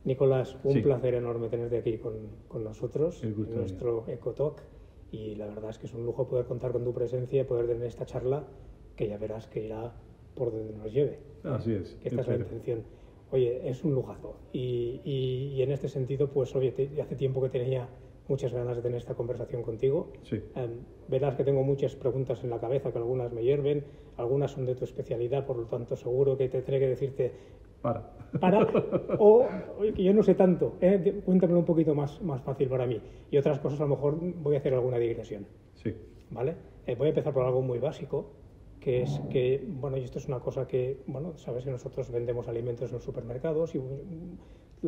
Nicolás, un Sí. placer enorme tenerte aquí con nosotros, El gusto en nuestro EcoTalk, y la verdad es que es un lujo poder contar con tu presencia y poder tener esta charla que ya verás que irá por donde nos lleve. Así es. Que esta es la intención. Oye, es un lujazo y en este sentido, pues oye, hace tiempo que tenía muchas ganas de tener esta conversación contigo. Sí. Verás que tengo muchas preguntas en la cabeza, que algunas me hierven, algunas son de tu especialidad, por lo tanto seguro que tendré que decirte Para. o oye, que yo no sé tanto, cuéntamelo un poquito más fácil para mí, y otras cosas a lo mejor voy a hacer alguna digresión. Sí. ¿Vale? Voy a empezar por algo muy básico, que es que, bueno, y esto es una cosa que, bueno, sabes que nosotros vendemos alimentos en los supermercados y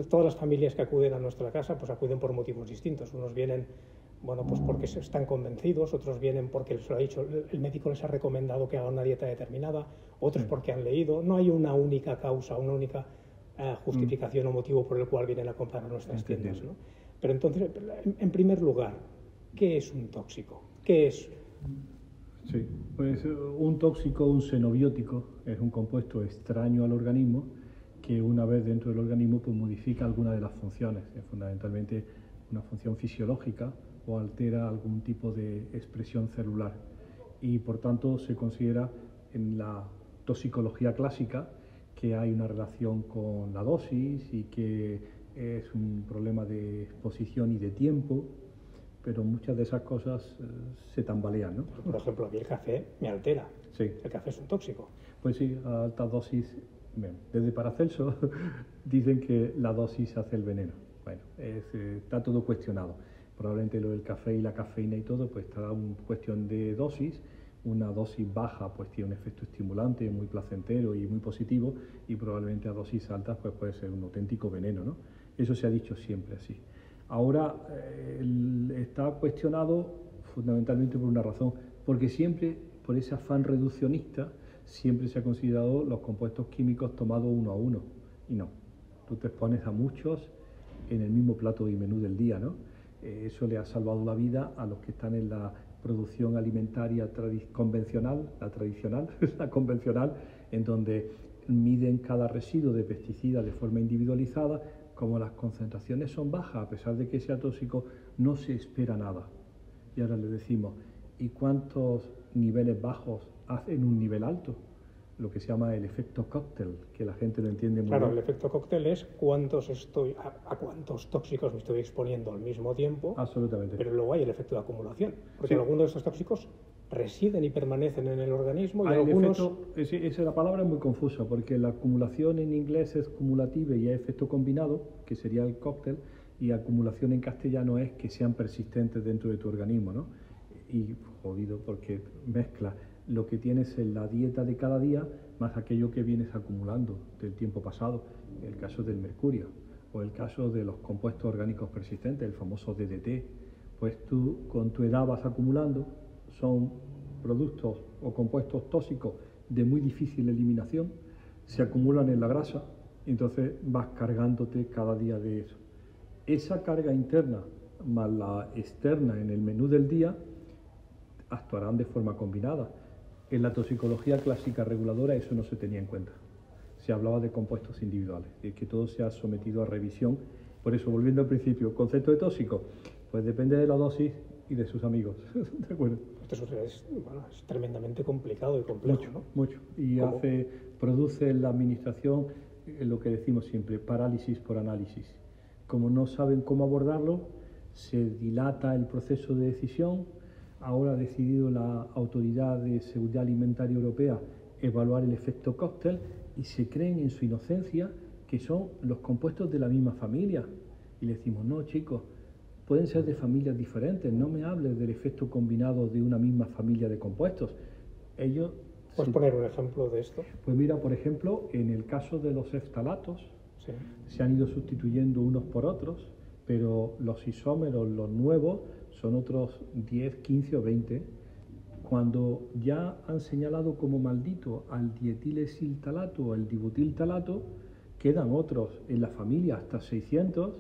todas las familias que acuden a nuestra casa pues acuden por motivos distintos. Unos vienen, bueno, pues porque están convencidos, otros vienen porque les lo ha dicho, el médico les ha recomendado que hagan una dieta determinada, otros porque han leído. No hay una única causa, una única justificación o motivo por el cual vienen a comprar a nuestras tiendas, ¿no? Pero entonces, en primer lugar, ¿qué es un tóxico? ¿Qué es? Sí, pues un tóxico, un xenobiótico, es un compuesto extraño al organismo que una vez dentro del organismo pues modifica alguna de las funciones, fundamentalmente una función fisiológica o altera algún tipo de expresión celular y por tanto se considera en la toxicología clásica que hay una relación con la dosis y que es un problema de exposición y de tiempo, pero muchas de esas cosas se tambalean, ¿no? Por ejemplo, a mí el café me altera. Sí. El café es un tóxico. Pues sí, a altas dosis, bueno, desde Paracelso dicen que la dosis hace el veneno. Bueno, está todo cuestionado. Probablemente lo del café y la cafeína y todo, pues está en cuestión de dosis. Una dosis baja pues tiene un efecto estimulante, muy placentero y muy positivo, y probablemente a dosis altas pues puede ser un auténtico veneno, ¿no? Eso se ha dicho siempre así. Ahora está cuestionado fundamentalmente por una razón, porque siempre, por ese afán reduccionista, siempre se ha considerado los compuestos químicos tomados uno a uno, y no. Tú te expones a muchos en el mismo plato y menú del día, ¿no? Eso le ha salvado la vida a los que están en la producción alimentaria convencional, la tradicional, la convencional, en donde miden cada residuo de pesticida de forma individualizada. Como las concentraciones son bajas, a pesar de que sea tóxico, no se espera nada. Y ahora le decimos, ¿y cuántos niveles bajos hacen un nivel alto? Lo que se llama el efecto cóctel, que la gente lo entiende muy bien. Claro, el efecto cóctel es a cuántos tóxicos me estoy exponiendo al mismo tiempo. Absolutamente. Pero luego hay el efecto de acumulación, porque Sí. algunos de estos tóxicos residen y permanecen en el organismo y El algunos... efecto, la palabra es muy confusa, porque la acumulación en inglés es cumulativa y hay efecto combinado, que sería el cóctel, y acumulación en castellano es que sean persistentes dentro de tu organismo, ¿no? Y jodido, porque mezcla lo que tienes en la dieta de cada día más aquello que vienes acumulando del tiempo pasado, el caso del mercurio, o el caso de los compuestos orgánicos persistentes, el famoso DDT. Pues tú con tu edad vas acumulando, son productos o compuestos tóxicos de muy difícil eliminación, se acumulan en la grasa, y entonces vas cargándote cada día de eso. Esa carga interna más la externa en el menú del día actuarán de forma combinada. En la toxicología clásica reguladora eso no se tenía en cuenta. Se hablaba de compuestos individuales, de que todo se ha sometido a revisión. Por eso, volviendo al principio, concepto de tóxico, pues depende de la dosis y de sus amigos. ¿De acuerdo? Esto es tremendamente complicado y complejo, mucho, ¿no? Mucho. Y produce en la administración lo que decimos siempre, parálisis por análisis. Como no saben cómo abordarlo, se dilata el proceso de decisión. Ahora ha decidido la Autoridad de Seguridad Alimentaria Europea evaluar el efecto cóctel y se creen en su inocencia que son los compuestos de la misma familia. Y le decimos, no chicos, pueden ser de familias diferentes, no me hables del efecto combinado de una misma familia de compuestos. Ellos... ¿Puedes poner un ejemplo de esto? Pues mira, por ejemplo, en el caso de los eftalatos, sí, se han ido sustituyendo unos por otros, pero los isómeros, los nuevos, son otros 10, 15 o 20. Cuando ya han señalado como maldito al dietilesiltalato o al dibutiltalato, quedan otros en la familia, hasta 600,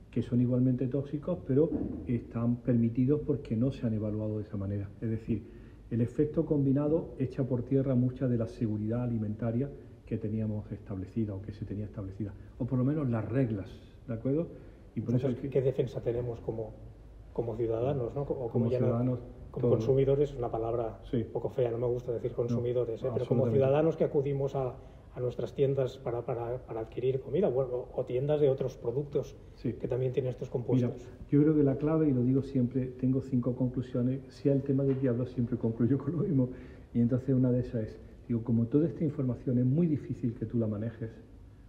que son igualmente tóxicos, pero están permitidos porque no se han evaluado de esa manera. Es decir, El efecto combinado echa por tierra mucha de la seguridad alimentaria que teníamos establecida o que se tenía establecida, o por lo menos las reglas, ¿de acuerdo? Y por entonces, eso es que, ¿qué defensa tenemos como ciudadanos, ¿no? O como ciudadanos, como consumidores? Es una palabra un poco fea, no me gusta decir consumidores, pero como ciudadanos que acudimos a nuestras tiendas para adquirir comida, o tiendas de otros productos que también tienen estos compuestos. Mira, yo creo que la clave, y lo digo siempre, tengo 5 conclusiones, sea el tema del que hablo, siempre concluyo con lo mismo, y entonces una de esas es, digo, como toda esta información es muy difícil que tú la manejes,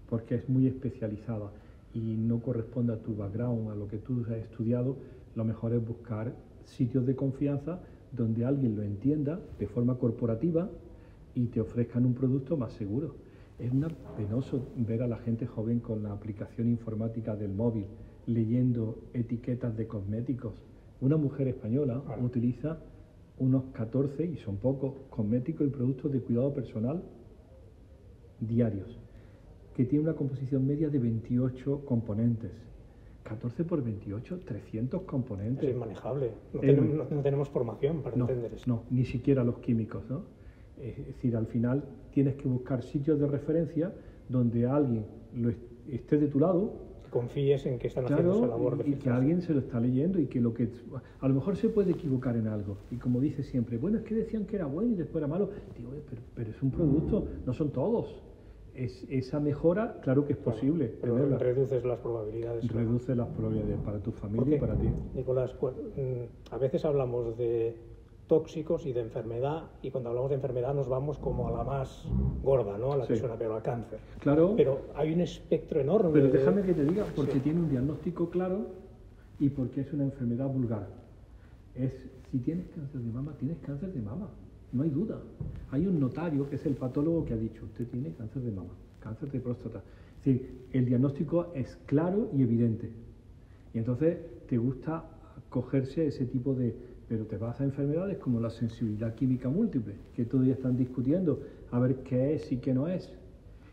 porque es muy especializada y no corresponde a tu background, a lo que tú has estudiado, lo mejor es buscar sitios de confianza donde alguien lo entienda de forma corporativa y te ofrezcan un producto más seguro. Es penoso ver a la gente joven con la aplicación informática del móvil leyendo etiquetas de cosméticos. Una mujer española utiliza unos 14, y son pocos, cosméticos y productos de cuidado personal diarios, que tiene una composición media de 28 componentes. 14 por 28, 300 componentes. Es inmanejable. No tenemos formación para entender eso. No, ni siquiera los químicos, ¿no? Es decir, al final tienes que buscar sitios de referencia donde alguien esté de tu lado. Que confíes en que están haciendo esa labor de filtración. Y que alguien se lo está leyendo y que a lo mejor se puede equivocar en algo. Y como dice siempre, bueno, es que decían que era bueno y después era malo. Digo, pero es un producto, no son todos. Esa mejora, claro que es posible. Pero reduces las probabilidades. Reduce las probabilidades para tu familia y para ti. Nicolás, a veces hablamos de tóxicos y de enfermedad, y cuando hablamos de enfermedad nos vamos como a la más gorda, ¿no? A la que suena peor, al cáncer. Claro. Pero hay un espectro enorme. Pero déjame que te diga, porque tiene un diagnóstico claro y porque es una enfermedad vulgar. Si tienes cáncer de mama, tienes cáncer de mama. No hay duda. Hay un notario, que es el patólogo, que ha dicho, usted tiene cáncer de mama, cáncer de próstata. Es decir, el diagnóstico es claro y evidente. Y entonces te gusta cogerse a ese tipo de... Pero te vas a enfermedades como la sensibilidad química múltiple, que todavía están discutiendo a ver qué es y qué no es,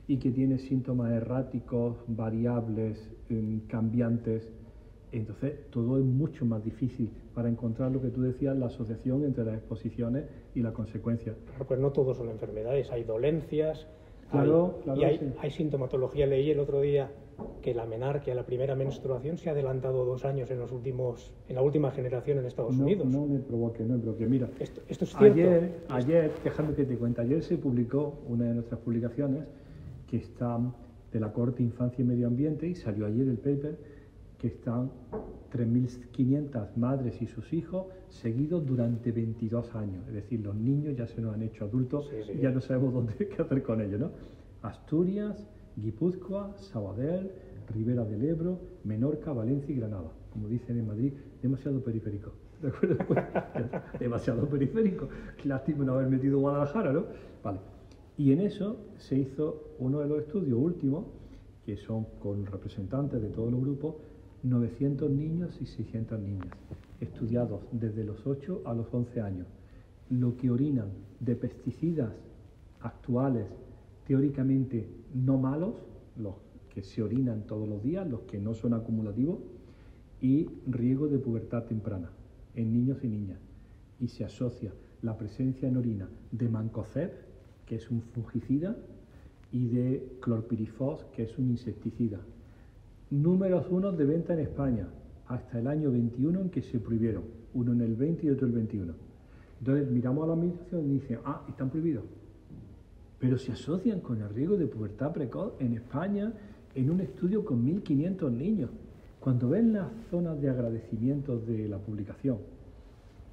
y que tiene síntomas erráticos, variables, cambiantes. Entonces todo es mucho más difícil para encontrar lo que tú decías, la asociación entre las exposiciones y la consecuencia. Claro, pues no todos son enfermedades, hay dolencias, y hay sintomatología. Leí el otro día que la menarquia, la primera menstruación, se ha adelantado 2 años en la última generación en Estados Unidos. No me provoque. Mira, esto es cierto. Ayer, déjame que te cuente, ayer se publicó una de nuestras publicaciones que está de la Corte Infancia y Medio Ambiente, y salió ayer el paper, que están 3.500 madres y sus hijos seguidos durante 22 años. Es decir, los niños ya se nos han hecho adultos y ya no sabemos qué hacer con ellos, ¿no? Asturias, Guipúzcoa, Sabadell, Ribera del Ebro, Menorca, Valencia y Granada. Como dicen en Madrid, demasiado periférico. ¿De acuerdo? Demasiado periférico. Lástima no haber metido Guadalajara, ¿no? Vale. Y en eso se hizo uno de los estudios últimos, que son con representantes de todos los grupos, 900 niños y 600 niñas, estudiados desde los 8 a los 11 años. Lo que orinan de pesticidas actuales, teóricamente no malos, los que se orinan todos los días, los que no son acumulativos, y riesgo de pubertad temprana en niños y niñas. Y se asocia la presencia en orina de mancozeb, que es un fungicida, y de clorpirifos, que es un insecticida. Números 1 de venta en España, hasta el año 21 en que se prohibieron, uno en el 20 y otro en el 21. Entonces miramos a la administración y dicen, están prohibidos. Pero se asocian con el riesgo de pubertad precoz en España en un estudio con 1.500 niños. Cuando ves las zonas de agradecimiento de la publicación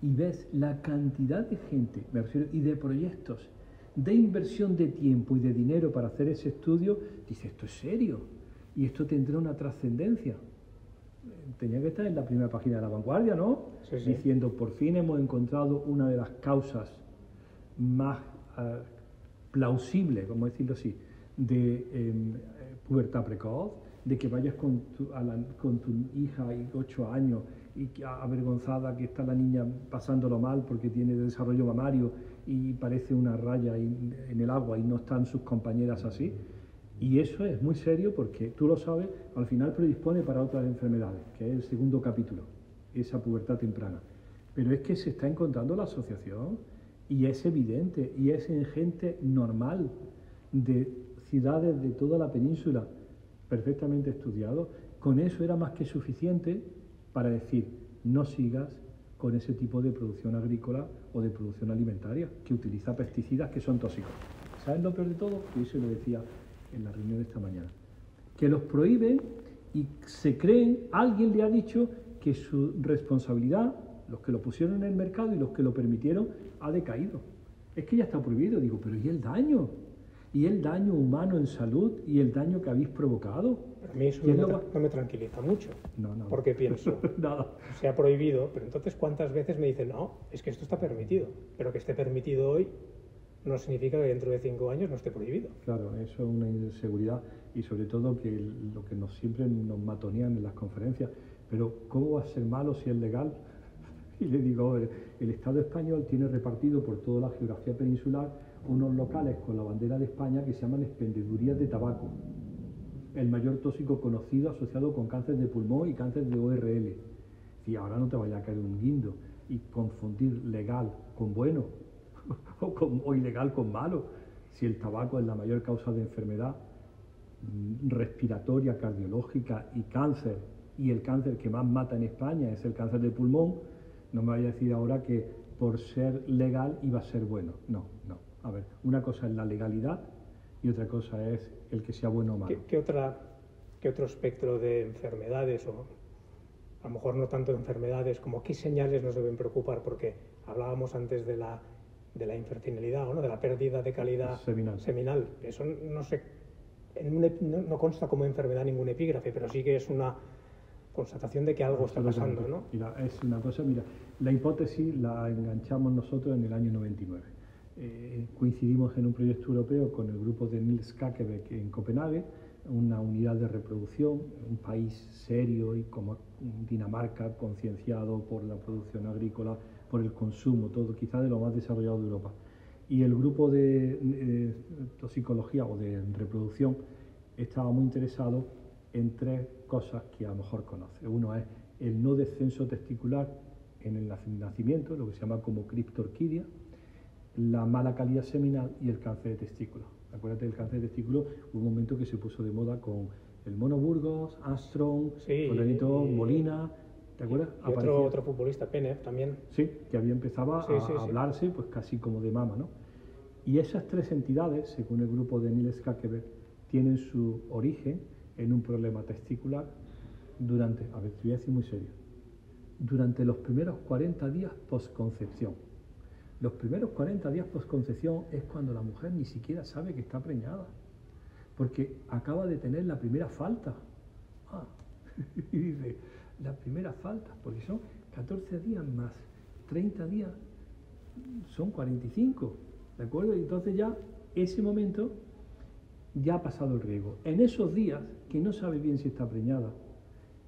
y ves la cantidad de gente, me refiero, y de proyectos, de inversión de tiempo y de dinero para hacer ese estudio, dices, esto es serio. Y esto tendrá una trascendencia. Tenía que estar en la primera página de La Vanguardia, ¿no? Sí. Diciendo, por fin hemos encontrado una de las causas más plausibles, vamos a decirlo así, de pubertad precoz, de que vayas con tu hija de 8 años y avergonzada que está la niña pasándolo mal porque tiene desarrollo mamario y parece una raya en el agua y no están sus compañeras así. Y eso es muy serio porque, tú lo sabes, al final predispone para otras enfermedades, que es el segundo capítulo, esa pubertad temprana. Pero es que se está encontrando la asociación Y es evidente, y es en gente normal, de ciudades de toda la península, perfectamente estudiado. Con eso era más que suficiente para decir, no sigas con ese tipo de producción agrícola o de producción alimentaria que utiliza pesticidas que son tóxicos. ¿Sabes lo peor de todo? Que eso lo decía en la reunión de esta mañana. Que los prohíben y se creen, alguien le ha dicho que su responsabilidad, los que lo pusieron en el mercado y los que lo permitieron, ha decaído. Es que ya está prohibido. Digo, pero ¿y el daño? ¿Y el daño humano en salud? ¿Y el daño que habéis provocado? Pero a mí eso no me tranquiliza mucho. No. Porque pienso, Nada. se ha prohibido, pero entonces ¿cuántas veces me dicen, no, es que esto está permitido? Pero que esté permitido hoy no significa que dentro de 5 años no esté prohibido. Claro, eso es una inseguridad y sobre todo que lo que siempre nos matonean en las conferencias, pero ¿cómo va a ser malo si es legal? Y le digo, el Estado español tiene repartido por toda la geografía peninsular unos locales con la bandera de España que se llaman expendedurías de tabaco, el mayor tóxico conocido asociado con cáncer de pulmón y cáncer de ORL. Y ahora no te vaya a caer un guindo y confundir legal con bueno o ilegal con malo, si el tabaco es la mayor causa de enfermedad respiratoria, cardiológica y cáncer, y el cáncer que más mata en España es el cáncer de pulmón. No me vaya a decir ahora que por ser legal iba a ser bueno. No. A ver, una cosa es la legalidad y otra cosa es el que sea bueno o malo. ¿Qué otro espectro de enfermedades, o a lo mejor no tanto de enfermedades, como qué señales nos deben preocupar? Porque hablábamos antes de la infertilidad, ¿no? De la pérdida de calidad seminal. Eso no sé, no consta como enfermedad ningún epígrafe, pero sí que es una constatación de que algo está pasando, ¿no? Mira, es una cosa, la hipótesis la enganchamos nosotros en el año 99. Coincidimos en un proyecto europeo con el grupo de Niels Kakebæk en Copenhague, una unidad de reproducción, un país serio y como Dinamarca, concienciado por la producción agrícola, por el consumo, todo quizá de lo más desarrollado de Europa. Y el grupo de toxicología o de reproducción estaba muy interesado en 3 cosas que a lo mejor conoce. Uno es el no descenso testicular en el nacimiento, lo que se llama como criptorquidia, la mala calidad seminal y el cáncer de testículo. Acuérdate del cáncer de testículo, hubo un momento que se puso de moda con el Mono Burgos, Armstrong, Molina, ¿te acuerdas? Y otro futbolista, Penev, también. Sí, que empezaba a hablarse pues casi como de mama, ¿no? Y esas 3 entidades, según el grupo de Niels Kakebæk, tienen su origen en un problema testicular durante, a ver, te voy a decir muy serio, durante los primeros 40 días postconcepción. Los primeros 40 días postconcepción es cuando la mujer ni siquiera sabe que está preñada, porque acaba de tener la primera falta. Y dice, la primera falta, porque son 14 días más 30 días, son 45, ¿de acuerdo? Y entonces ya, ese momento, ya ha pasado el riesgo. En esos días, que no sabe bien si está preñada,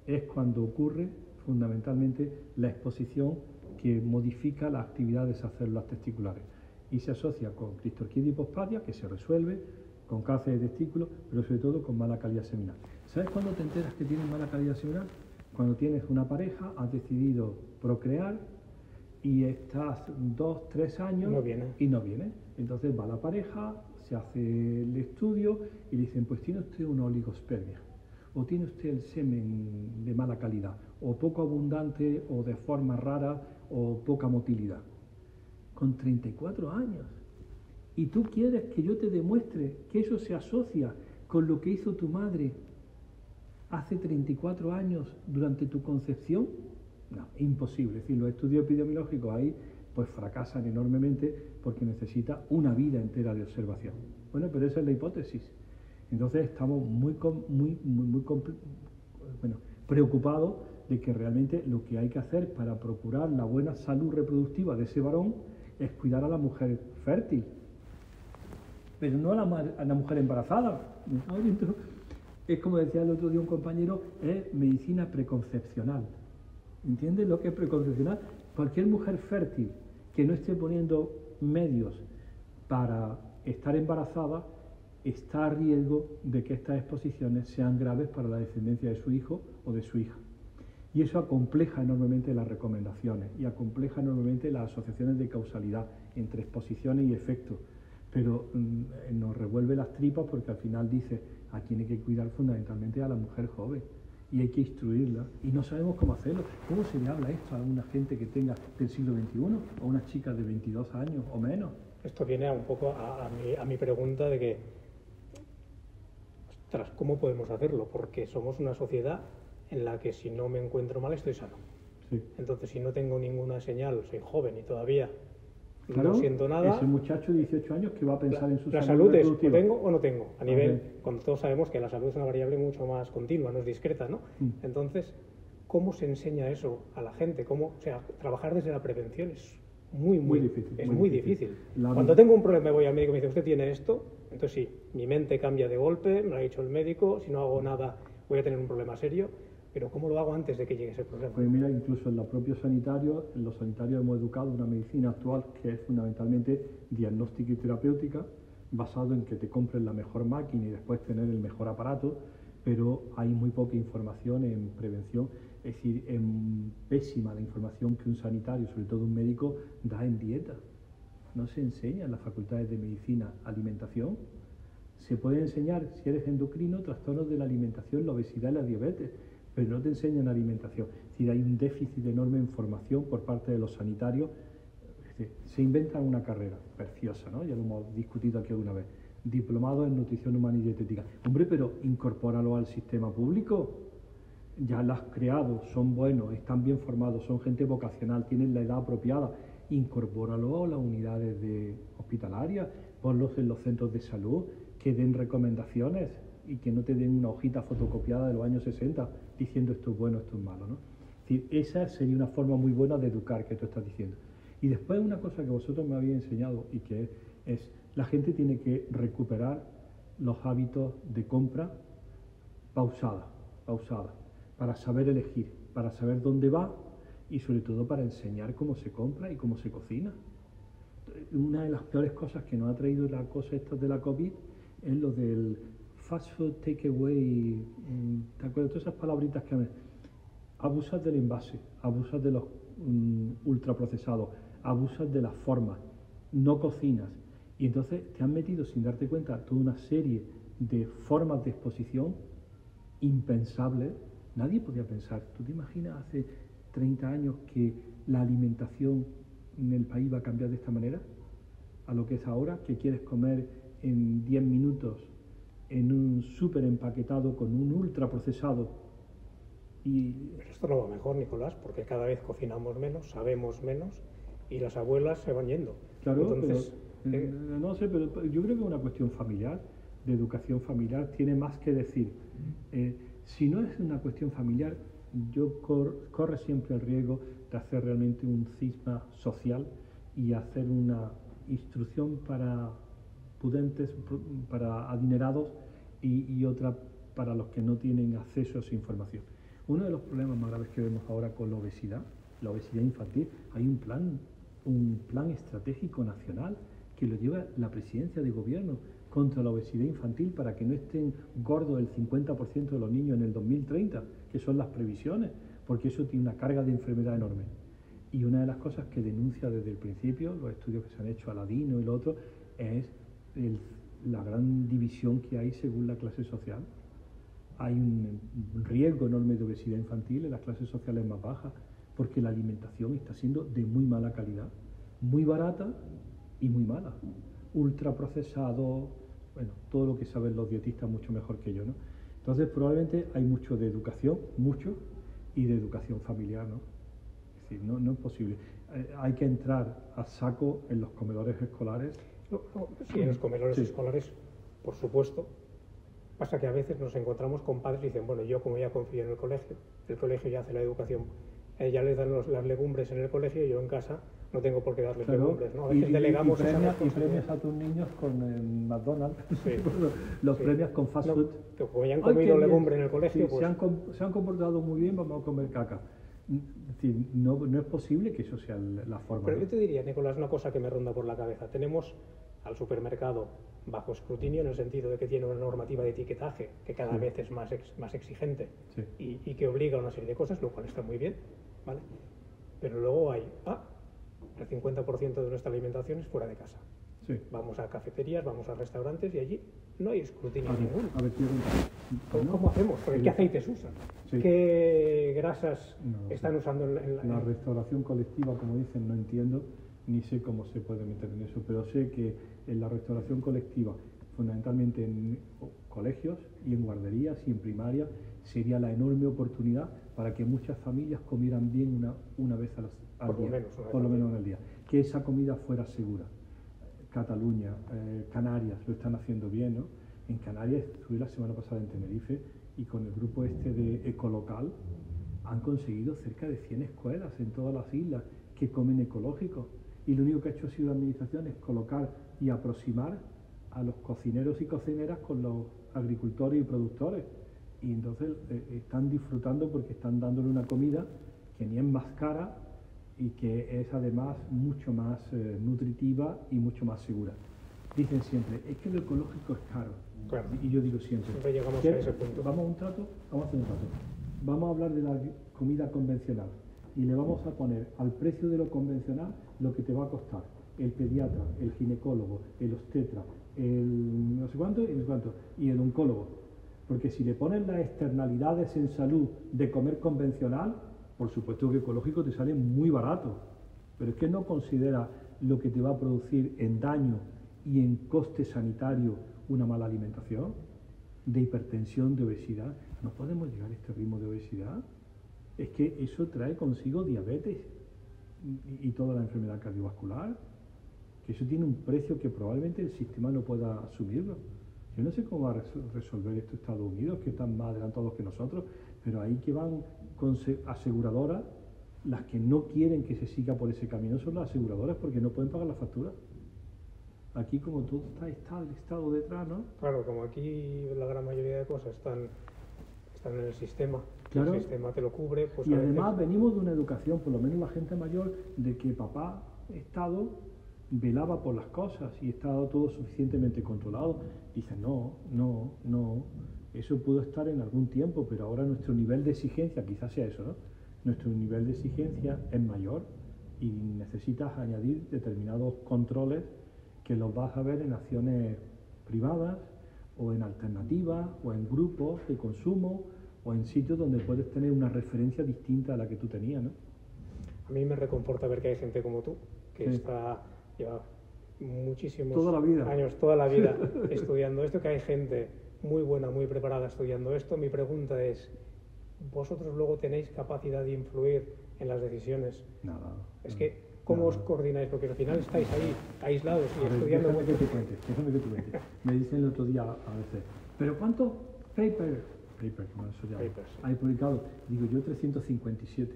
es cuando ocurre fundamentalmente la exposición que modifica la actividad de esas células testiculares y se asocia con cristorquidia hipospadia, que se resuelve, con cáncer de testículo, pero sobre todo con mala calidad seminal. ¿Sabes cuándo te enteras que tienes mala calidad seminal? Cuando tienes una pareja, has decidido procrear y estás 2, 3 años y no viene. Entonces va la pareja, se hace el estudio y le dicen, pues tiene usted una oligospermia, o tiene usted el semen de mala calidad, o poco abundante, o de forma rara, o poca motilidad. Con 34 años. ¿Y tú quieres que yo te demuestre que eso se asocia con lo que hizo tu madre hace 34 años durante tu concepción? No, imposible. Es decir, los estudios epidemiológicos ahí pues fracasan enormemente porque necesita una vida entera de observación. Bueno, pero esa es la hipótesis. Entonces estamos muy preocupados de que realmente lo que hay que hacer para procurar la buena salud reproductiva de ese varón es cuidar a la mujer fértil, pero no a la mujer embarazada. Es como decía el otro día un compañero, es medicina preconcepcional. ¿Entiendes lo que es preconcepcional? Cualquier mujer fértil que no esté poniendo medios para estar embarazada está a riesgo de que estas exposiciones sean graves para la descendencia de su hijo o de su hija. Y eso acompleja enormemente las recomendaciones y acompleja enormemente las asociaciones de causalidad entre exposiciones y efectos, pero nos revuelve las tripas porque al final dice, a quien hay que cuidar fundamentalmente a la mujer joven y hay que instruirla y no sabemos cómo hacerlo. ¿Cómo se le habla esto a una gente que tenga del siglo XXI o a una chica de 22 años o menos? Esto viene un poco a mi pregunta de que, ostras, ¿cómo podemos hacerlo? Porque somos una sociedad en la que si no me encuentro mal estoy sano. Sí. Entonces, si no tengo ninguna señal, soy joven y todavía Claro, no siento nada. Ese muchacho de 18 años que va a pensar en su la salud salud es, ¿o reproductiva. tengo o no tengo? A nivel, Ok. cuando todos sabemos que la salud es una variable mucho más continua, no es discreta, ¿no? Entonces, ¿cómo se enseña eso a la gente? ¿Cómo, o sea, trabajar desde la prevención es muy difícil. Es muy difícil. La- Cuando tengo un problema, voy al médico y me dice, ¿usted tiene esto? Entonces sí, mi mente cambia de golpe, me lo ha dicho el médico, si no hago nada voy a tener un problema serio, pero ¿cómo lo hago antes de que llegue ese problema? Pues mira, incluso en los propios sanitarios, en los sanitarios hemos educado una medicina actual que es fundamentalmente diagnóstica y terapéutica, basado en que te compres la mejor máquina y después tener el mejor aparato, pero hay muy poca información en prevención, es decir, es pésima la información que un sanitario, sobre todo un médico, da en dieta. No se enseña en las facultades de medicina alimentación. Se puede enseñar, si eres endocrino, trastornos de la alimentación, la obesidad y la diabetes, pero no te enseñan alimentación. Es decir, hay un déficit enorme en formación por parte de los sanitarios. Es decir, se inventan una carrera preciosa, ¿no? Ya lo hemos discutido aquí alguna vez. Diplomado en nutrición humana y dietética. Hombre, pero incorpóralo al sistema público. Ya lo has creado, son buenos, están bien formados, son gente vocacional, tienen la edad apropiada. Incorpóralo a las unidades hospitalarias, ponlos en los centros de salud, que den recomendaciones y que no te den una hojita fotocopiada de los años 60 diciendo esto es bueno, esto es malo, ¿no? Es decir, esa sería una forma muy buena de educar que tú estás diciendo. Y después una cosa que vosotros me habéis enseñado y que es la gente tiene que recuperar los hábitos de compra pausada, para saber elegir, para saber dónde va y sobre todo para enseñar cómo se compra y cómo se cocina. Una de las peores cosas que nos ha traído la cosa esta de la COVID es lo del fast food takeaway. ¿Te acuerdas de todas esas palabritas que abusas del envase, abusas de los ultraprocesados, abusas de las formas, no cocinas y entonces te han metido sin darte cuenta toda una serie de formas de exposición impensables? Nadie podía pensar. ¿Tú te imaginas hace 30 años que la alimentación en el país va a cambiar de esta manera? A lo que es ahora, que quieres comer en 10 minutos en un súper empaquetado con un ultraprocesado. Pero esto no va mejor, Nicolás, porque cada vez cocinamos menos, sabemos menos y las abuelas se van yendo. Claro, entonces, pero, no sé, pero yo creo que es una cuestión familiar, de educación familiar, tiene más que decir. Si no es una cuestión familiar, yo corre siempre el riesgo de hacer realmente un cisma social y hacer una instrucción para pudentes, para adinerados y otra para los que no tienen acceso a esa información. Uno de los problemas más graves que vemos ahora con la obesidad infantil, hay un plan estratégico nacional que lo lleva la presidencia de gobierno contra la obesidad infantil para que no estén gordos el 50% de los niños en el 2030, que son las previsiones, porque eso tiene una carga de enfermedad enorme. Y una de las cosas que denuncia desde el principio, los estudios que se han hecho a Ladino y lo otro, es la gran división que hay según la clase social. Hay un riesgo enorme de obesidad infantil en las clases sociales más bajas, porque la alimentación está siendo de muy mala calidad, muy barata y muy mala. Ultraprocesado, bueno, todo lo que saben los dietistas mucho mejor que yo, ¿no? Entonces probablemente hay mucho de educación, y de educación familiar, ¿no? Es decir, no es posible. Hay que entrar a saco en los comedores escolares. Sí, en los comedores escolares, por supuesto. Pasa que a veces nos encontramos con padres y dicen, bueno, yo como ya confío en el colegio ya hace la educación, ya les dan las legumbres en el colegio y yo en casa no tengo por qué darles legumbres, ¿no? A veces delegamos esa responsabilidad. Y premias a tus niños con el McDonald's, sí. los premias con fast food. Como ya han comido legumbre en el colegio, sí, pues... se han comportado muy bien, vamos a comer caca. Es decir, no es posible que eso sea la forma. Pero yo te diría, Nicolás, una cosa que me ronda por la cabeza. Tenemos al supermercado bajo escrutinio en el sentido de que tiene una normativa de etiquetaje que cada vez es más exigente y que obliga a una serie de cosas, lo cual está muy bien, ¿vale? Pero luego hay el 50% de nuestra alimentación es fuera de casa. Sí. Vamos a cafeterías, vamos a restaurantes y allí no hay escrutinio ninguno. A ver, ¿Cómo hacemos? Porque ¿qué aceites usan? Sí. ¿Qué grasas No, están usando La restauración colectiva, como dicen, no entiendo, ni sé cómo se puede meter en eso, pero sé que en la restauración colectiva, fundamentalmente en colegios y en guarderías y en primaria, sería la enorme oportunidad para que muchas familias comieran bien una vez al día, por lo menos al día, que esa comida fuera segura. Cataluña, Canarias lo están haciendo bien, ¿no? En Canarias estuve la semana pasada en Tenerife y con el grupo este de Ecolocal han conseguido cerca de 100 escuelas en todas las islas que comen ecológico, y lo único que ha hecho ha sido la administración es colocar y aproximar a los cocineros y cocineras con los agricultores y productores, y entonces están disfrutando porque están dándole una comida que ni es más cara y que es además mucho más nutritiva y mucho más segura. Dicen siempre, es que lo ecológico es caro. Claro. Y yo digo siempre, llegamos a ese punto. Vamos a hacer un trato. Vamos a hablar de la comida convencional y le vamos a poner al precio de lo convencional lo que te va a costar el pediatra, el ginecólogo, el obstetra, el no sé cuánto y no sé cuánto, y el oncólogo. Porque si le pones las externalidades en salud de comer convencional, por supuesto que ecológico te sale muy barato, pero es que no considera lo que te va a producir en daño y en coste sanitario una mala alimentación, de hipertensión, de obesidad. No podemos llegar a este ritmo de obesidad. Es que eso trae consigo diabetes y toda la enfermedad cardiovascular, que eso tiene un precio que probablemente el sistema no pueda asumirlo. Yo no sé cómo va a resolver esto Estados Unidos, que están más adelantados que nosotros, pero ahí que van con aseguradoras, las que no quieren que se siga por ese camino son las aseguradoras porque no pueden pagar la factura. Aquí como todo está el Estado detrás, ¿no? Claro, como aquí la gran mayoría de cosas están en el sistema, claro. El sistema te lo cubre. Pues y además venimos de una educación, por lo menos la gente mayor, de que papá, Estado, velaba por las cosas y estaba todo suficientemente controlado. Dicen, no, eso pudo estar en algún tiempo, pero ahora nuestro nivel de exigencia, quizás sea eso, ¿no? Nuestro nivel de exigencia es mayor y necesitas añadir determinados controles que los vas a ver en acciones privadas o en alternativas o en grupos de consumo o en sitios donde puedes tener una referencia distinta a la que tú tenías, ¿no? A mí me reconforta ver que hay gente como tú, que sí. lleva muchísimos años, toda la vida estudiando esto, que hay gente muy buena, muy preparada estudiando esto. Mi pregunta es, ¿vosotros luego tenéis capacidad de influir en las decisiones? Nada. Que ¿cómo os coordináis? Porque al final estáis ahí, aislados y estudiando. Déjame que te cuente. Me dicen el otro día a veces, ¿pero cuántos papers hay publicados? Digo, yo 357.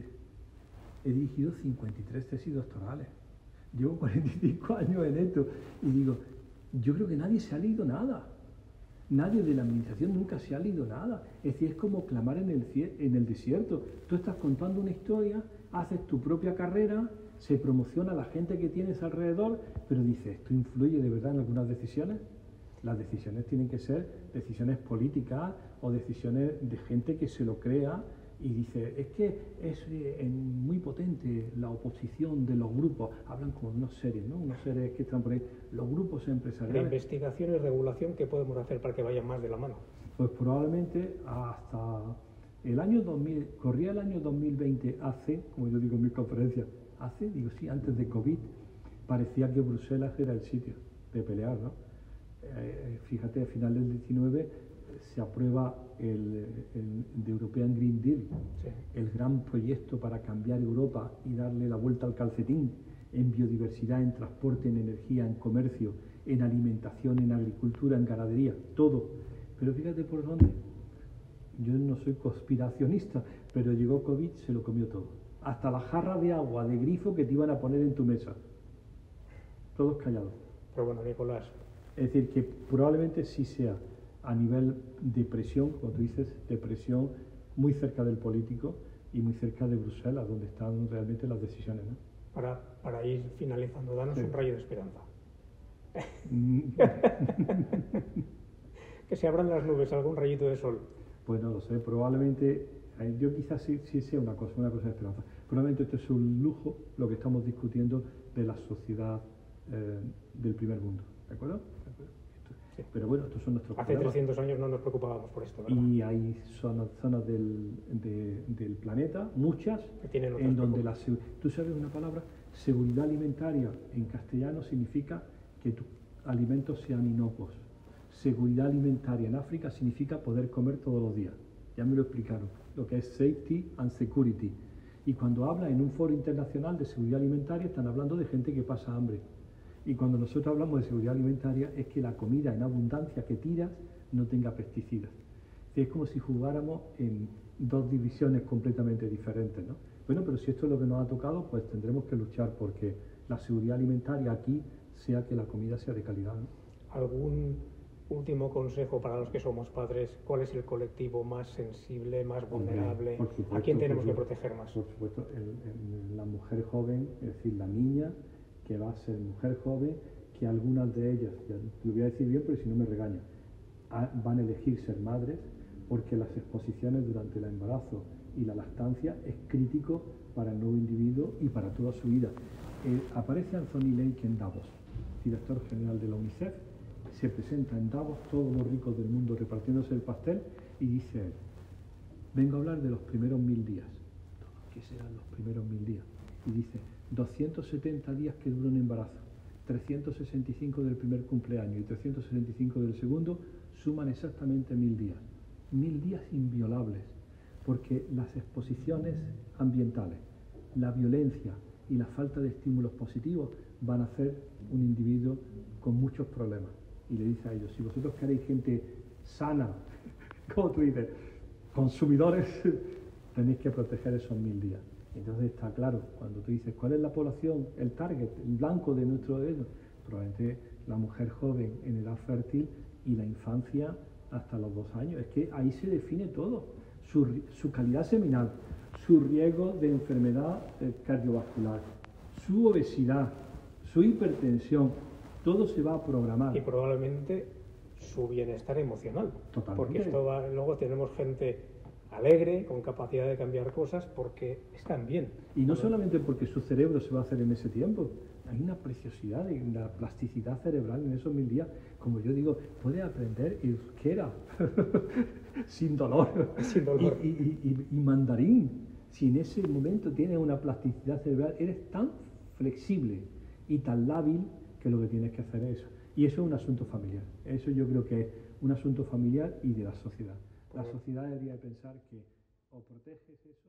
He dirigido 53 tesis doctorales. Llevo 45 años en esto. Y digo, yo creo que nadie se ha leído nada. Nadie de la administración nunca se ha leído nada. Es decir, es como clamar en el desierto. Tú estás contando una historia, haces tu propia carrera, se promociona a la gente que tienes alrededor, pero dices, ¿esto influye de verdad en algunas decisiones? Las decisiones tienen que ser decisiones políticas o decisiones de gente que se lo crea y dice, es que es muy potente la oposición de los grupos. Hablan como unos seres, ¿no? Unos seres que están por ahí. Los grupos empresariales. De investigación y regulación, ¿qué podemos hacer para que vayan más de la mano? Pues probablemente hasta el año 2000, corría el año 2020, como yo digo en mis conferencias, antes de COVID, parecía que Bruselas era el sitio de pelear, ¿no? Fíjate, a final del 19 se aprueba el The European Green Deal, sí. El gran proyecto para cambiar Europa y darle la vuelta al calcetín en biodiversidad, en transporte, en energía, en comercio, en alimentación, en agricultura, en ganadería, todo. Pero fíjate por dónde. Yo no soy conspiracionista, pero llegó COVID, se lo comió todo. Hasta la jarra de agua de grifo que te iban a poner en tu mesa. Todos callados. Pero bueno, Nicolás. Es decir, que probablemente sí sea a nivel de presión, como tú dices, de presión muy cerca del político y muy cerca de Bruselas, donde están realmente las decisiones, ¿no? Para ir finalizando, danos un rayo de esperanza. Que se abran las nubes, algún rayito de sol. Pues no lo sé, probablemente, yo quizás sí sea una cosa de esperanza. Probablemente esto es un lujo, lo que estamos discutiendo, de la sociedad del primer mundo, ¿de acuerdo? Sí. Pero bueno, estos son nuestros Hace problemas. 300 años no nos preocupábamos por esto, ¿verdad? Y hay zonas del planeta, muchas, Que tienen otras en donde tú sabes una palabra, seguridad alimentaria en castellano significa que tus alimentos sean inocuos. Seguridad alimentaria en África significa poder comer todos los días. Ya me lo explicaron, lo que es safety and security. Y cuando hablan en un foro internacional de seguridad alimentaria, están hablando de gente que pasa hambre. Y cuando nosotros hablamos de seguridad alimentaria, es que la comida en abundancia que tiras no tenga pesticidas. Es como si jugáramos en dos divisiones completamente diferentes, ¿no? Bueno, pero si esto es lo que nos ha tocado, pues tendremos que luchar porque la seguridad alimentaria aquí sea que la comida sea de calidad, ¿no? ¿Algún último consejo para los que somos padres? ¿Cuál es el colectivo más sensible, más vulnerable? Por supuesto, ¿A quién tenemos que proteger más? Por supuesto, la mujer joven, es decir, la niña que va a ser mujer joven, que algunas de ellas, ya lo voy a decir bien, pero si no me regaña, van a elegir ser madres, porque las exposiciones durante el embarazo y la lactancia es crítico para el nuevo individuo y para toda su vida. Aparece Anthony Lake en Davos, director general de la UNICEF, se presenta en Davos, todos los ricos del mundo repartiéndose el pastel, y dice él, vengo a hablar de los primeros 1000 días. ¿Qué serán los primeros 1000 días? Y dice, 270 días que dura un embarazo, 365 del primer cumpleaños y 365 del segundo, suman exactamente 1000 días. 1000 días inviolables, porque las exposiciones ambientales, la violencia y la falta de estímulos positivos van a hacer un individuo con muchos problemas. Y le dice a ellos, si vosotros queréis gente sana, como tú dices, consumidores, tenéis que proteger esos 1000 días. Entonces está claro, cuando tú dices, ¿cuál es la población, el target, el blanco de nuestro dedo? Probablemente la mujer joven en edad fértil y la infancia hasta los 2 años. Es que ahí se define todo, su calidad seminal, su riesgo de enfermedad cardiovascular, su obesidad, su hipertensión, todo se va a programar. Y probablemente su bienestar emocional. Totalmente. Porque luego tenemos gente alegre, con capacidad de cambiar cosas, porque están bien. Y no solamente porque su cerebro se va a hacer en ese tiempo, hay una preciosidad de la plasticidad cerebral en esos 1000 días. Como yo digo, puede aprender euskera sin dolor, Sin dolor. y mandarín. Si en ese momento tienes una plasticidad cerebral, eres tan flexible y tan lábil que lo que tienes que hacer es eso. Y eso es un asunto familiar. Eso yo creo que es un asunto familiar y de la sociedad. La sociedad debería pensar que o proteges eso